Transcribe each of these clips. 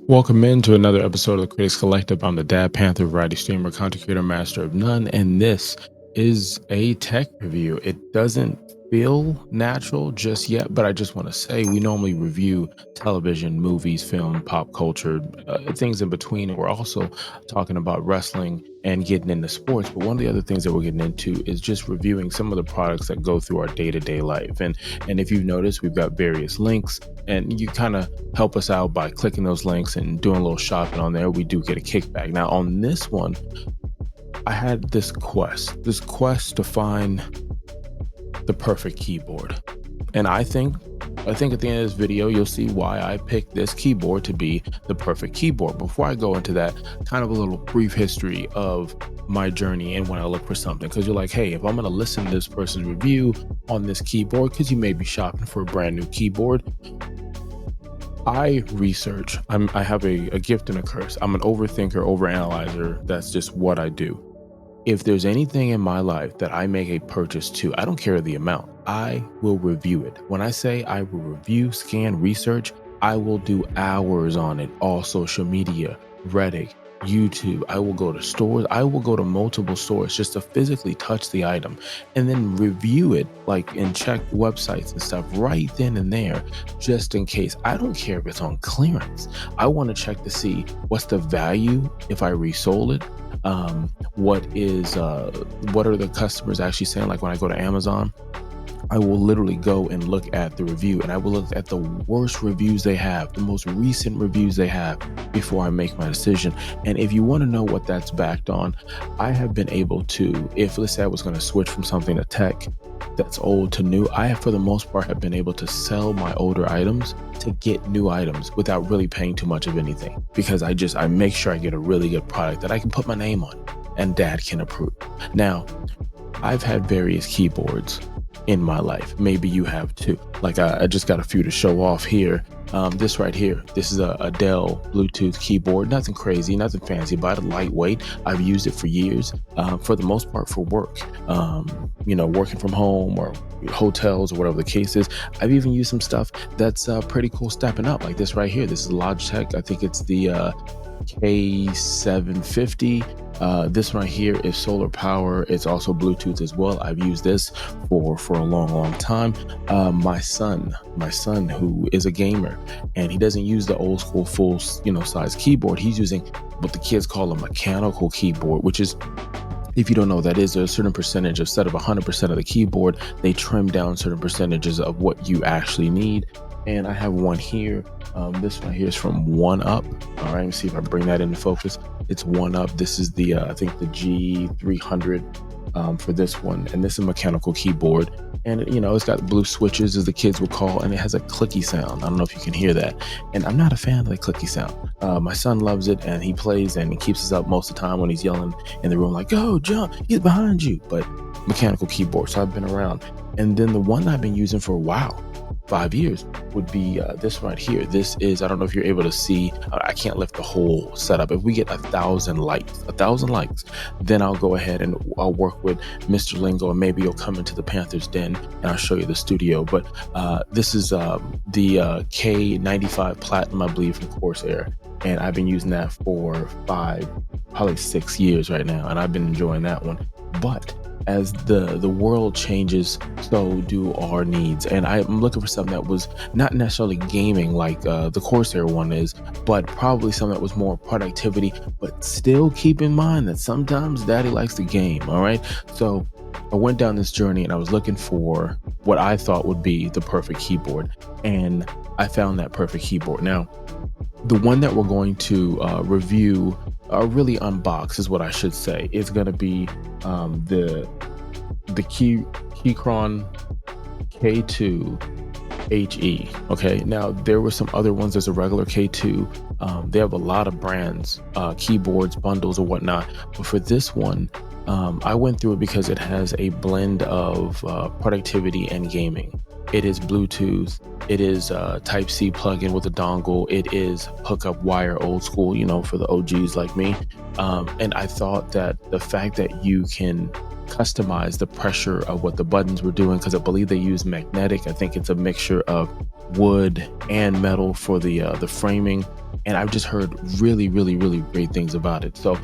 Welcome into another episode of the Critics Collective. I'm the Dad Panther, variety streamer, content creator, master of none, and this is a tech review. It doesn't feel natural just yet, but I just want to say we normally review television, movies, film, pop culture, things in between. And we're also talking about wrestling and getting into sports. But one of the other things that we're getting into is just reviewing some of the products that go through our day-to-day life. And if you've noticed, we've got various links, and you kind of help us out by clicking those links and doing a little shopping on there. We do get a kickback. Now on this one, I had this quest to find the perfect keyboard. And I think at the end of this video, you'll see why I picked this keyboard to be the perfect keyboard. Before I go into that, kind of a little brief history of my journey and when I look for something, because you're like, hey, if I'm going to listen to this person's review on this keyboard, because you may be shopping for a brand new keyboard, I research. I have a gift and a curse. I'm an overthinker, overanalyzer. That's just what I do. If there's anything in my life that I make a purchase to, I don't care the amount, I will review it. When I say I will review, scan, research, I will do hours on it, all social media, Reddit, YouTube. I will go to stores. I will go to multiple stores just to physically touch the item and then review it, and check websites and stuff right then and there, just in case. I don't care if it's on clearance. I want to check to see what's the value if I resold it. What are the customers actually saying? Like when I go to Amazon, I will literally go and look at the review, and I will look at the worst reviews they have, the most recent reviews they have, before I make my decision. And if you want to know what that's backed on, I have been able to, if let's say I was going to switch from something to tech that's old to new, I have for the most part have been able to sell my older items to get new items without really paying too much of anything, because I make sure I get a really good product that I can put my name on and Dad can approve. Now, I've had various keyboards in my life. Maybe you have too. I just got a few to show off here. This right here, this is a Dell Bluetooth keyboard. Nothing crazy, nothing fancy, but lightweight. I've used it for years, for the most part for work, working from home or hotels or whatever the case is. I've even used some stuff that's pretty cool stepping up, like this right here. This is Logitech. I think it's the K750. This right here is solar power. It's also Bluetooth as well. I've used this for a long time. My son who is a gamer, and he doesn't use the old school full size keyboard. He's using what the kids call a mechanical keyboard, which is, if you don't know what that is, there's a certain percentage, instead of 100% of the keyboard, they trim down certain percentages of what you actually need. And I have one here. This one here is from One Up. All right, let me see if I bring that into focus. It's One Up. This is the I think the G300 for this one, and this is a mechanical keyboard. And it's got blue switches, as the kids would call, and it has a clicky sound. I don't know if you can hear that. And I'm not a fan of the clicky sound. My son loves it, and he plays and he keeps us up most of the time when he's yelling in the room like, "Go, jump, he's behind you." But mechanical keyboard, so I've been around. And then the one I've been using for a while, 5 years, would be this right here. This is, I don't know if you're able to see, I can't lift the whole setup. If we get 1,000 likes, then I'll go ahead and I'll work with Mr. Lingo, and maybe you'll come into the Panthers Den and I'll show you the studio. But this is the K95 Platinum, I believe, from Corsair. And I've been using that for probably 6 years right now, and I've been enjoying that one. But as the world changes, so do our needs. And I'm looking for something that was not necessarily gaming like the Corsair one is, but probably something that was more productivity, but still keep in mind that sometimes Daddy likes to game. All right. So I went down this journey and I was looking for what I thought would be the perfect keyboard. And I found that perfect keyboard. Now, the one that we're going to review, really unbox is what I should say, is going to be the Keychron K2 HE. Okay, now there were some other ones. There's a regular K2. They have a lot of brands, keyboards, bundles, or whatnot. But for this one, I went through it because it has a blend of productivity and gaming. It is Bluetooth. It is Type-C plug-in with a dongle. It is hookup wire, old school, for the OGs like me. And I thought that the fact that you can customize the pressure of what the buttons were doing, because I believe they use magnetic. I think it's a mixture of wood and metal for the framing, and I've just heard really great things about it. So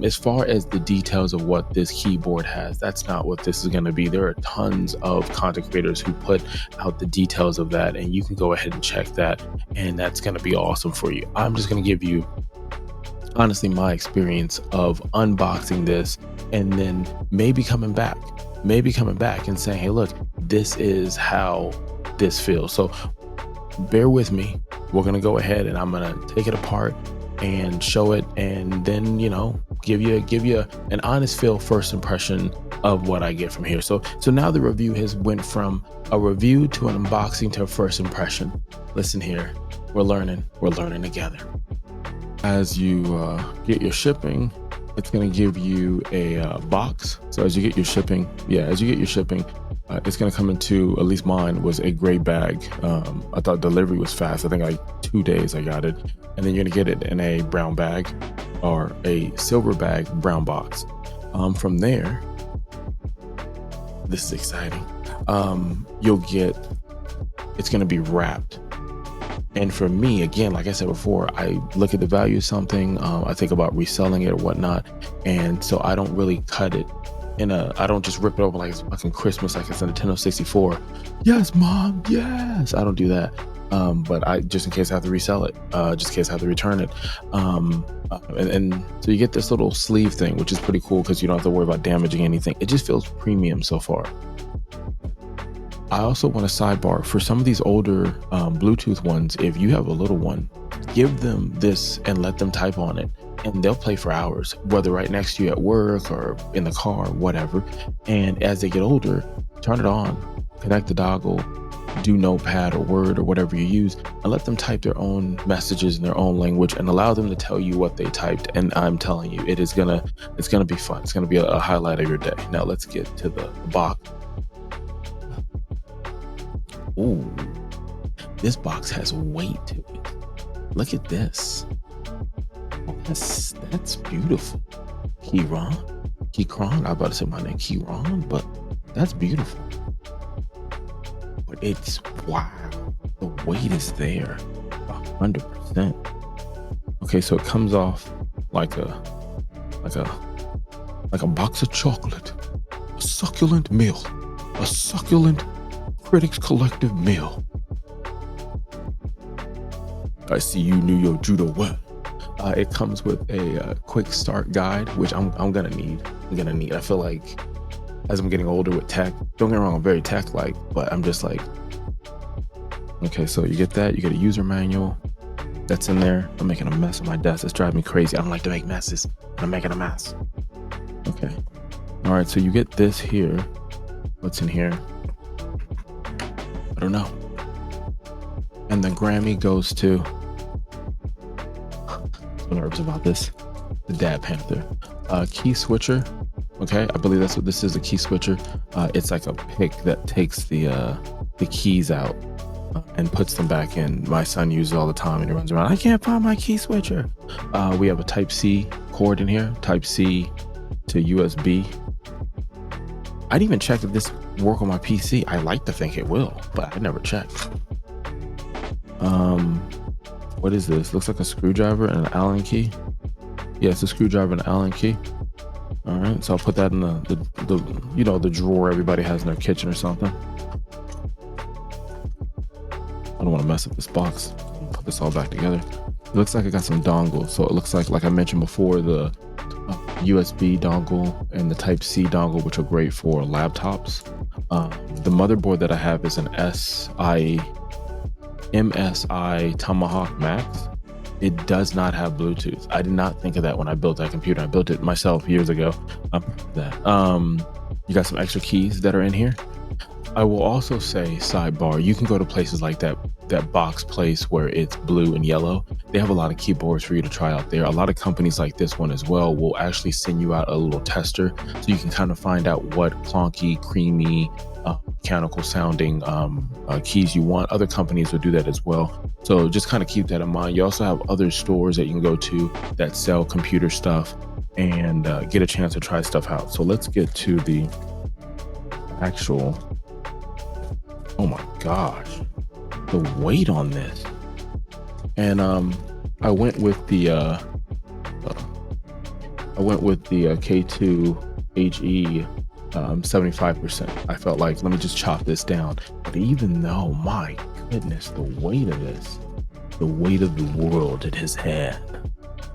as far as the details of what this keyboard has, that's not what this is going to be. There are tons of content creators who put out the details of that, and you can go ahead and check that, and that's going to be awesome for you. I'm just going to give you honestly my experience of unboxing this, and then maybe coming back and saying, hey, look, this is how this feels. So bear with me. We're going to go ahead and I'm going to take it apart and show it, and then, you know, give you an honest feel first impression of what I get from here. So now the review has went from a review to an unboxing to a first impression. Listen here, we're learning together. As you get your shipping, it's going to give you a box. So as you get your shipping, it's going to come into, at least mine was a gray bag. I thought delivery was fast. I think like 2 days I got it. And then you're going to get it in a brown bag or a silver bag, brown box. From there, this is exciting. It's going to be wrapped. And for me, again, like I said before, I look at the value of something. I think about reselling it or whatnot. And so I don't really cut it I don't just rip it open like it's fucking Christmas, like it's a Nintendo 64. Yes, mom, yes. I don't do that. But I, just in case I have to resell it, just in case I have to return it. And so you get this little sleeve thing, which is pretty cool because you don't have to worry about damaging anything. It just feels premium so far. I also want to sidebar for some of these older Bluetooth ones. If you have a little one, give them this and let them type on it, and they'll play for hours, whether right next to you at work or in the car, whatever. And as they get older, turn it on, connect the dongle, do Notepad or Word or whatever you use, and let them type their own messages in their own language and allow them to tell you what they typed. And I'm telling you, it's gonna be fun. It's gonna be a highlight of your day. Now let's get to the box. Ooh, this box has weight to it. Look at this. That's beautiful. Keychron. I'm about to say my name, Keychron, but that's beautiful. But it's, wow, the weight is there, 100%. Okay, so it comes off like a box of chocolate, a succulent meal, a succulent Critics Collective meal. I see you knew your judo well. It comes with a quick start guide, which I'm gonna need. I feel like as I'm getting older with tech, don't get me wrong, I'm very tech-like, but I'm just like, okay, so you get that, you get a user manual that's in there. I'm making a mess on my desk. It's driving me crazy. I don't like to make messes. I'm making a mess. Okay. All right, so you get this here. What's in here? I don't know. And the Grammy goes to, I'm nervous about this, the Dad Panther. Key switcher. Okay, I believe that's what this is, a key switcher. It's like a pick that takes the keys out and puts them back in. My son uses it all the time and he runs around, I can't find my key switcher. We have a Type-C cord in here, Type-C to USB. I didn't even check if this work on my PC. I like to think it will, but I never checked. What is this? Looks like a screwdriver and an Allen key. Yeah, it's a screwdriver and an Allen key. All right, so I'll put that in the drawer everybody has in their kitchen or something. I don't want to mess up this box. Put this all back together. It looks like I got some dongles. So it looks like I mentioned before, the USB dongle and the Type-C dongle, which are great for laptops. The motherboard that I have is an MSI Tomahawk Max. It does not have Bluetooth. I did not think of that when I built that computer. I built it myself years ago. You got some extra keys that are in here. I will also say, sidebar, you can go to places like that box place where it's blue and yellow. They have a lot of keyboards for you to try out there. A lot of companies like this one as well will actually send you out a little tester so you can kind of find out what clunky, creamy, mechanical sounding keys you want. Other companies will do that as well. So just kind of keep that in mind. You also have other stores that you can go to that sell computer stuff and get a chance to try stuff out. So let's get to the actual, oh my gosh. the weight on this. And I went with the K2 HE 75%. I felt like, let me just chop this down. But even though, my goodness, the weight of this, the weight of the world in his hand.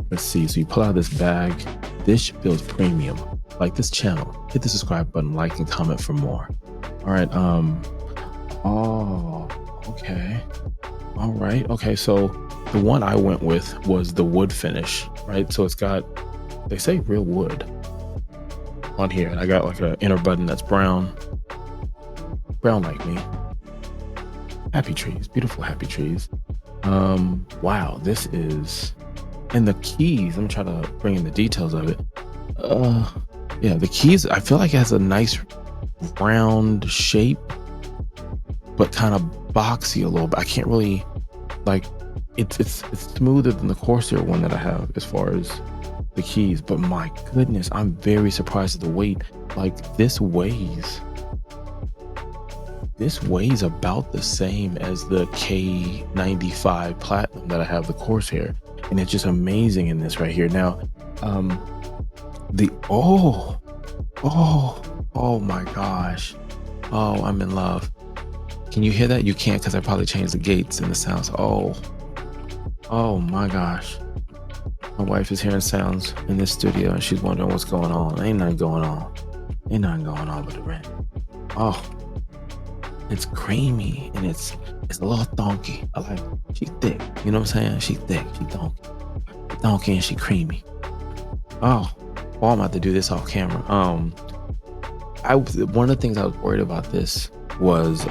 Let's see. So you pull out this bag. This feels premium. Like this channel. Hit the subscribe button, like, and comment for more. All right. Oh, okay. All right. Okay. So the one I went with was the wood finish, right? So it's got, they say real wood on here. And I got like an inner button that's brown like me. Happy trees, beautiful happy trees. Wow, this is, and the keys, let me try to bring in the details of it. Yeah, the keys, I feel like it has a nice round shape, but kind of boxy a little bit. I can't really, like, it's smoother than the Corsair one that I have as far as the keys, but my goodness, I'm very surprised at the weight. Like, this weighs about the same as the K95 Platinum that I have, the Corsair, and it's just amazing in this right here. Now, oh my gosh, oh, I'm in love. Can you hear that? You can't, because I probably changed the gates and the sounds. Oh my gosh. My wife is hearing sounds in this studio and she's wondering what's going on. Ain't nothing going on. Ain't nothing going on but the rent. Oh, it's creamy and it's a little thonky. I like, she's thick. You know what I'm saying? She's thick. She's thonky and she creamy. Oh, well, I'm about to do this off camera. One of the things I was worried about this was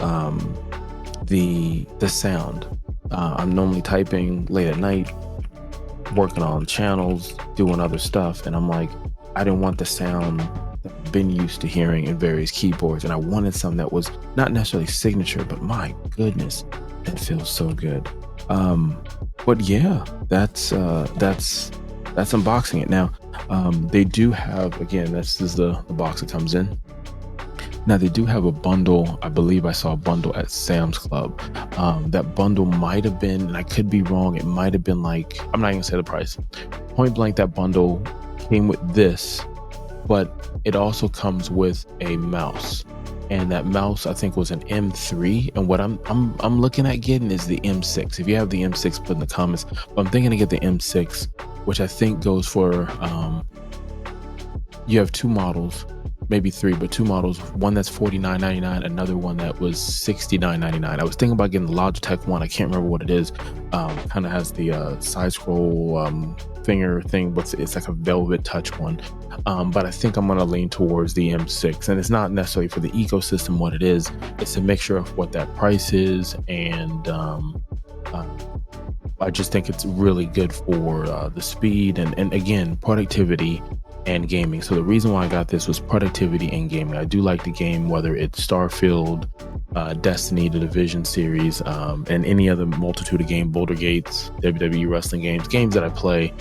the sound. I'm normally typing late at night, working on channels, doing other stuff, and I'm like, I didn't want the sound that I've been used to hearing in various keyboards, and I wanted something that was not necessarily signature, but my goodness, that feels so good. But yeah, that's unboxing it. Now, they do have, again, this is the box it comes in. Now they do have a bundle. I believe I saw a bundle at Sam's Club. That bundle might have been, and I could be wrong, it might have been like, I'm not even gonna say the price. Point blank, that bundle came with this, but it also comes with a mouse. And that mouse, I think, was an M3. And what I'm looking at getting is the M6. If you have the M6, put in the comments. But I'm thinking to get the M6, which I think goes for, you have two models, maybe three, but two models. One that's $49.99, another one that was $69.99. I was thinking about getting the Logitech one. I can't remember what it is. Kind of has the side scroll finger thing, but it's like a velvet touch one. But I think I'm gonna lean towards the M6, and it's not necessarily for the ecosystem. What it is, it's a mixture of what that price is, and I just think it's really good for the speed and again, productivity and gaming. So the reason why I got this was productivity and gaming. I do like the game, whether it's Starfield, Destiny, the Division series, and any other multitude of game, Boulder Gates, WWE wrestling games that I play,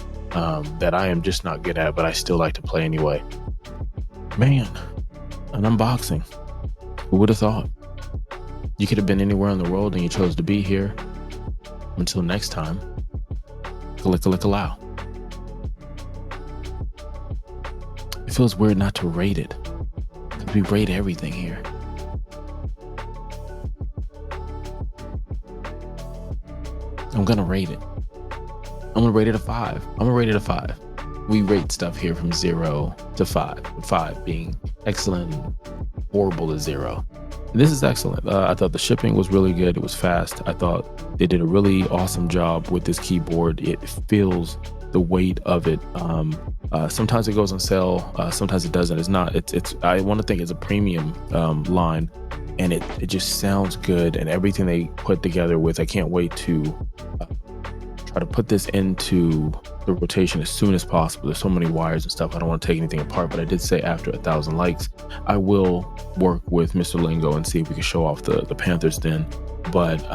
that I am just not good at, but I still like to play anyway. Man, an unboxing. Who would have thought? You could have been anywhere in the world and you chose to be here. Until next time, allow. It feels weird not to rate it, because we rate everything here. I'm gonna rate it. I'm gonna rate it a 5. We rate stuff here from 0 to 5, with 5 being excellent and horrible is 0. And this is excellent. I thought the shipping was really good. It was fast. I thought they did a really awesome job with this keyboard. It feels the weight of it. Sometimes it goes on sale. Sometimes it doesn't. It's not. I want to think it's a premium line, and it just sounds good. And everything they put together with, I can't wait to try to put this into the rotation as soon as possible. There's so many wires and stuff. I don't want to take anything apart, but I did say after 1,000 likes, I will work with Mr. Lingo and see if we can show off the Panthers then. but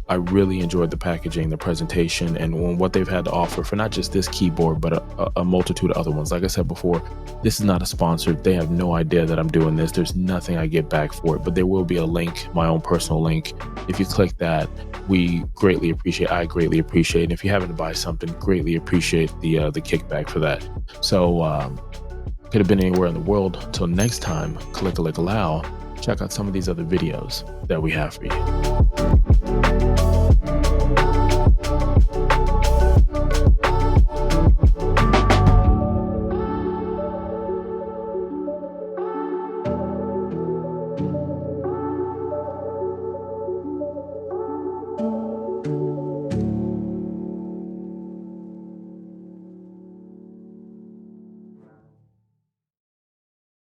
I really enjoyed the packaging, the presentation, and what they've had to offer for not just this keyboard, but a multitude of other ones. Like I said before, this is not a sponsor. They have no idea that I'm doing this. There's nothing I get back for it, but there will be a link, my own personal link. If you click that, we greatly appreciate, I greatly appreciate, and if you happen to buy something, greatly appreciate the kickback for that. So could have been anywhere in the world. Until next time, click allow. Check out some of these other videos that we have for you.